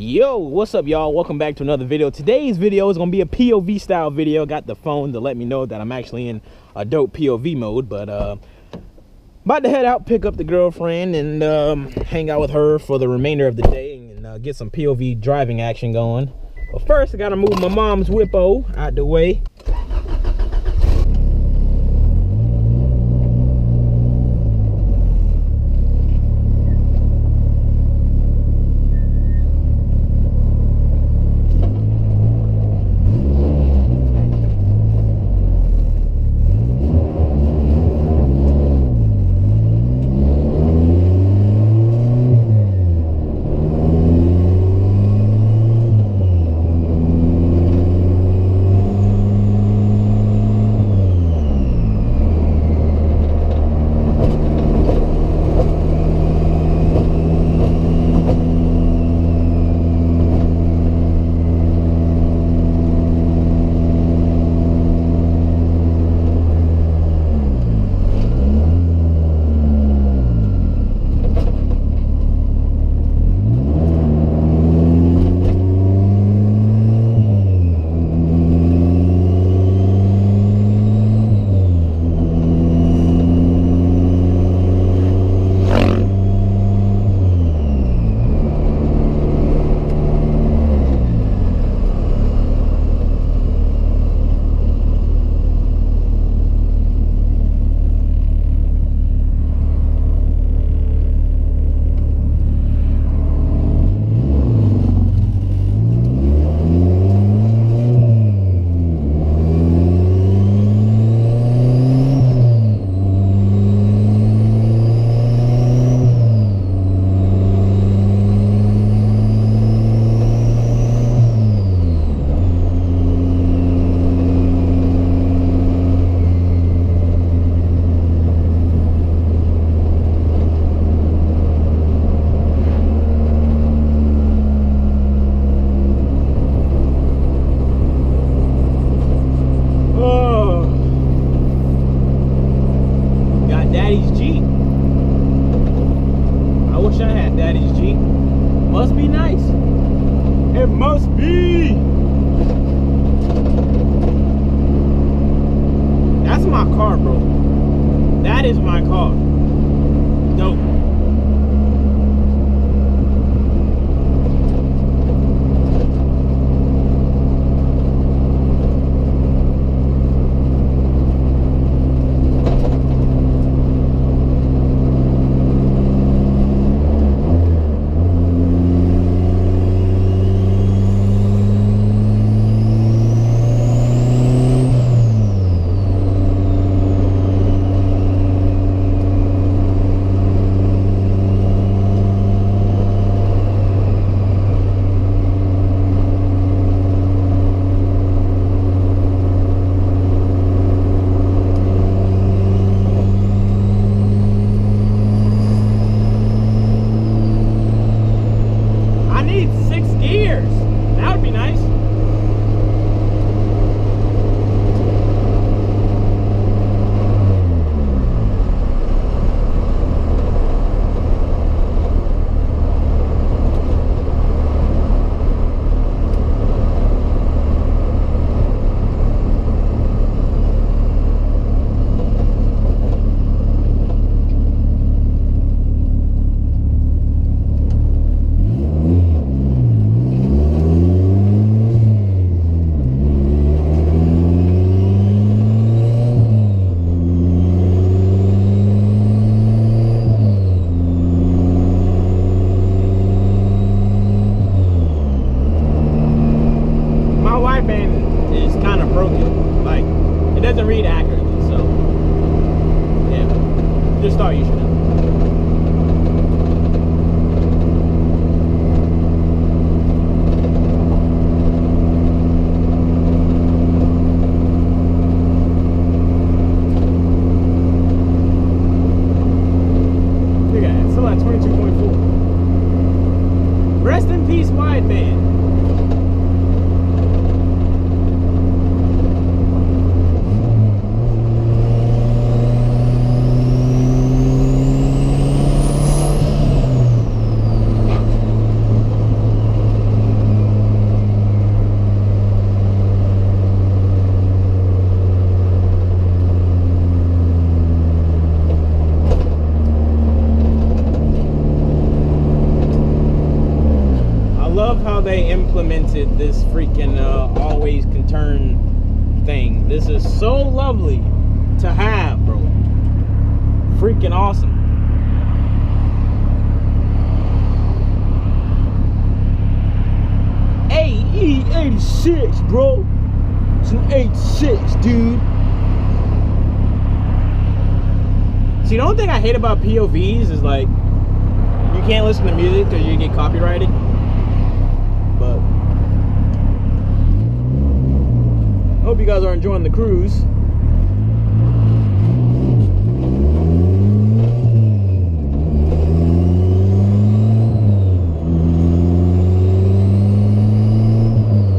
Yo, what's up, y'all? Welcome back to another video. Today's video is gonna be a POV style video. Got the phone to let me know that I'm actually in a dope POV mode, but about to head out, pick up the girlfriend, and hang out with her for the remainder of the day and get some POV driving action going. But first, I gotta move my mom's Whippo out the way. Daddy's Jeep. I wish I had Daddy's Jeep. Must be nice. It must be. That's my car, bro. That is my car. Dope. Is kind of broken. Like, it doesn't read accurately, so yeah, just thought you should know. Look at that, it's still at 22.4. Rest in peace, wideband. love how they implemented this freaking always can turn thing. This is so lovely to have, bro. Freaking awesome. E86, bro. It's an 86, dude. See, the only thing I hate about POVs is like you can't listen to music because you get copyrighted. But I hope you guys are enjoying the cruise.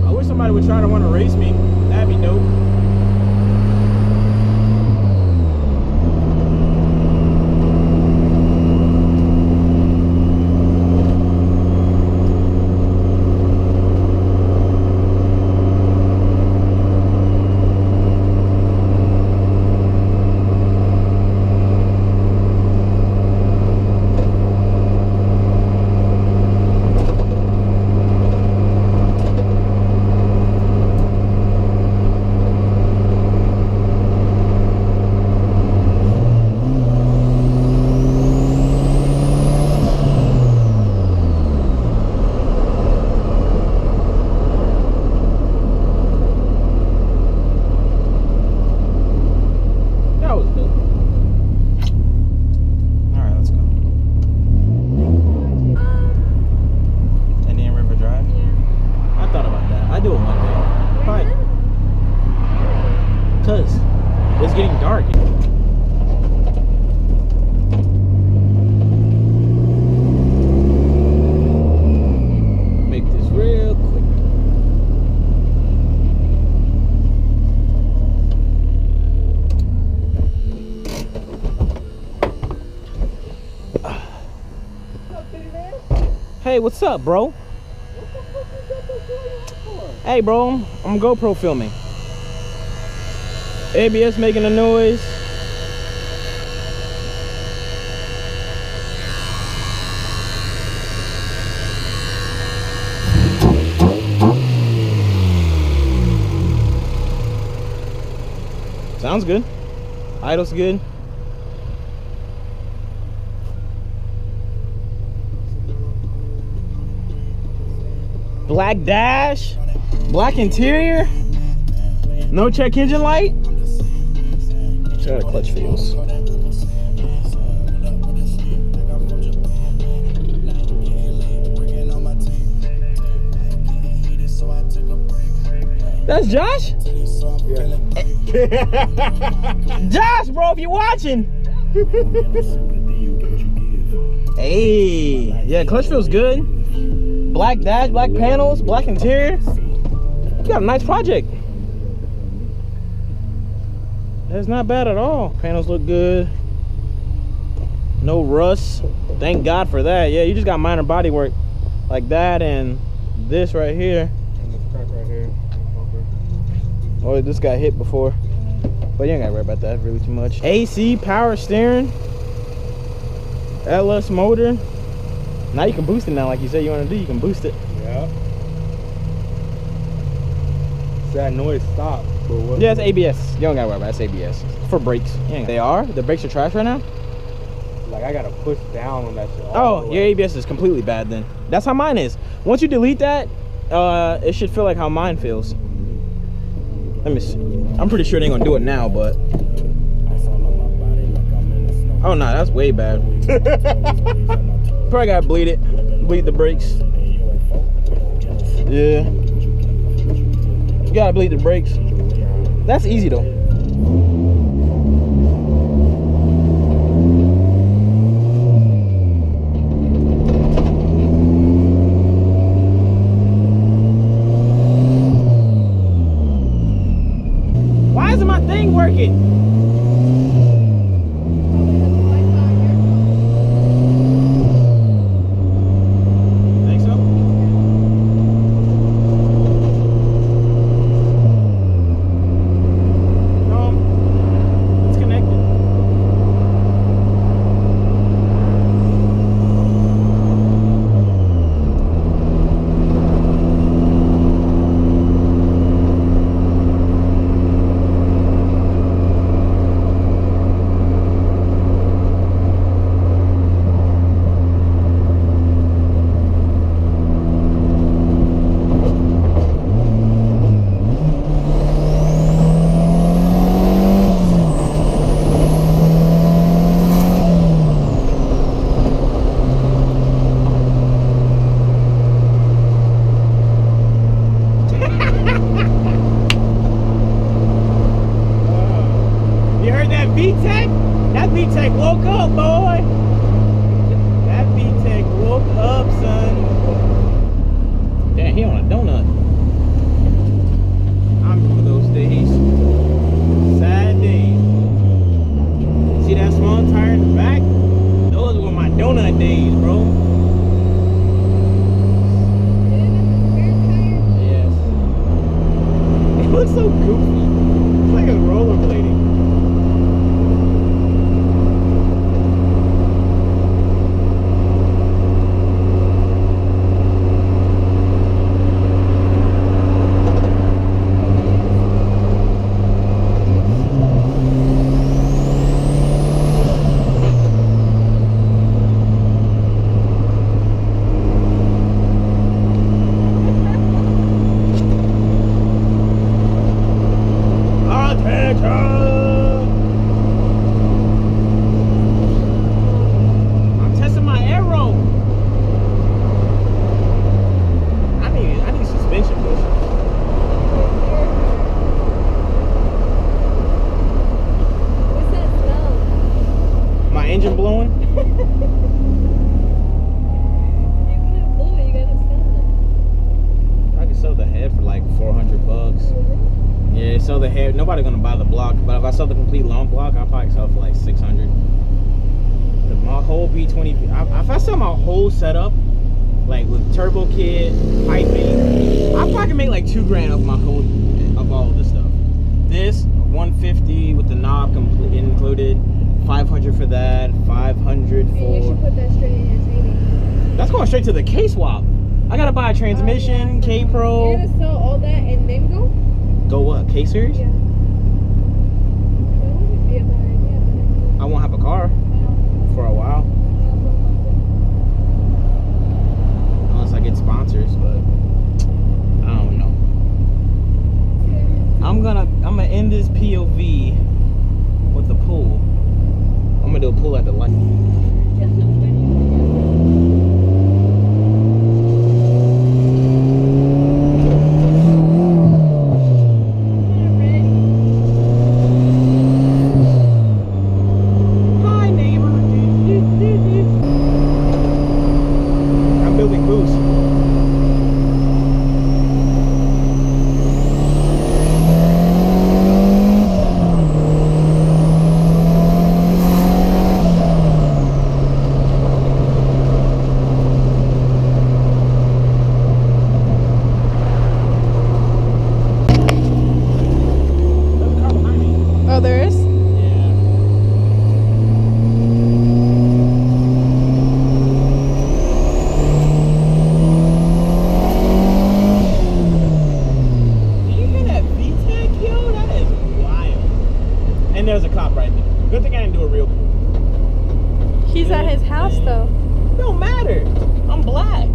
I wish somebody would try to want to race me. That'd be dope. It's getting dark. Make this real quick. Hey, what's up, bro? Hey, bro, I'm GoPro filming. ABS making a noise. Sounds good. Idle's good. Black dash, black interior, no check engine light. Check out the clutch feels. That's Josh? Yeah. Josh, bro, if you're watching. Hey, yeah, clutch feels good. Black dash, black panels, black interior. You got a nice project. That's not bad at all. Panels look good. No rust. Thank God for that. Yeah, you just got minor body work like that and this right here. And this crack right here. Oh, this got hit before. But you ain't gotta worry about that really too much. AC, power steering, LS motor. Now you can boost it now, like you said you want to do. You can boost it. Yeah. That noise stopped. Yeah, it's ABS. You don't gotta worry about it. It's ABS. For brakes. They are? The brakes are trash right now? Like, I gotta push down on that shit. Oh, your ABS is completely bad then. That's how mine is. Once you delete that, it should feel like how mine feels. Let me see. I'm pretty sure they ain't gonna do it now, but. Oh, no, that's way bad. Probably gotta bleed it. Bleed the brakes. Yeah. You gotta bleed the brakes. That's easy though. Why isn't my thing working? up, boy. That B-Tech woke up, son. Damn, he on a donut. I remember those days. Sad days. See that small tire in the back? Those were my donut days, bro. Yes. It looks so goofy. It's like a rollerblading. I'm testing my arrow. I need suspension bushings. What's that smell? My engine blowing. You can't blow it, you gotta sell I can sell the head for like $400. it. Yeah, sell the head. Nobody gonna buy the block, but if I sell the complete long block, I'll probably sell it for like $600. My whole B20V. If I sell my whole setup, like with turbo kit, piping, I probably can make like $2 off my whole of all of this stuff. This 150 with the knob included, 500 for that, 500 And you for. should put that straight in your training. That's going straight to the K swap. I gotta buy a transmission, K Pro. You're gonna sell all that and then go? Go what? K series? Yeah. That wouldn't be a bad idea, but I won't have a car for a while. Unless I get sponsors, but I don't know. I'm gonna end this POV with the pool. I'm gonna do a pool at the light. Hi neighbor. I'm building boost. There's a car behind me. Oh, there is? Yeah. Do you hear that V-Tech, yo? That is wild. And there's a cop right there. Good thing I didn't do it real quick. He's at his house though. Don't matter. I'm black.